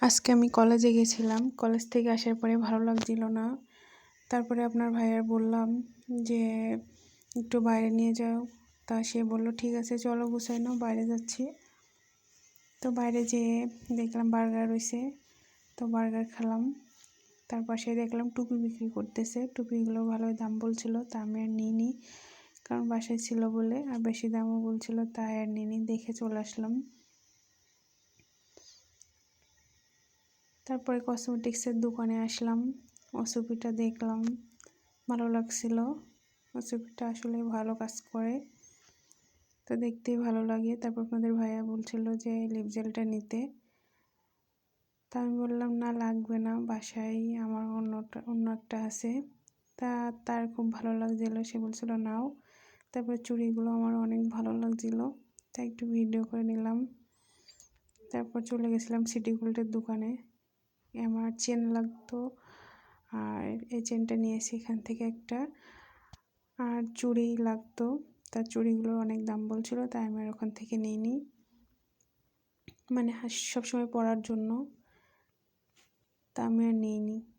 আজকে আমি কলেজে গেছিলাম। কলেজ থেকে আসার পরে ভালো লাগছিল না। তারপরে আপনার ভাইয়ার বললাম যে, "একটু বাইরে নিয়ে যাও।" তা সে বলল, "ঠিক আছে চলো গুছাই নাও, বাইরে যাচ্ছি।" তো বাইরে যেয়ে দেখলাম বার্গার রইছে। তো বার্গার খেলাম। তার পাশে দেখলাম টুপি বিক্রি করতেছে। টুপিগুলো ভালোই দাম বলছিল, তা আমি আর নিইনি। কারণ বাসায় ছিল বলে, আর বেশি দামও বলছিল, তাই আর নিইনি, দেখে চলে আসলাম। তারপরে কসমেটিক্সের দোকানে আসলাম। ওসুপিটা দেখলাম, ভালো লাগছিল। ওসুপিটা আসলে ভালো কাজ করে, তো দেখতেই ভালো লাগে। তারপর আপনাদের ভাইয়া বলছিল যে লিপ জেলটা নিতে। তা আমি বললাম, না লাগবে না, বাসায় আমার অন্য একটা আছে। তার খুব ভালো লাগছিল, সে বলছিল নাও। তারপর চুড়িগুলো আমার অনেক ভালো লাগছিল, তাই একটু ভিডিও করে নিলাম। তারপর চলে গেছিলাম সিটি গোল্ডের দোকানে। আমার চেন লাগতো, আর এই চেনটা নিয়েছি এখান থেকে একটা। আর চুড়ি লাগতো, তার চুড়িগুলোর অনেক দাম বলছিল, তাই আমি আর ওখান থেকে নিইনি, মানে সবসময় পরার জন্য, তা আমি আর নিইনি।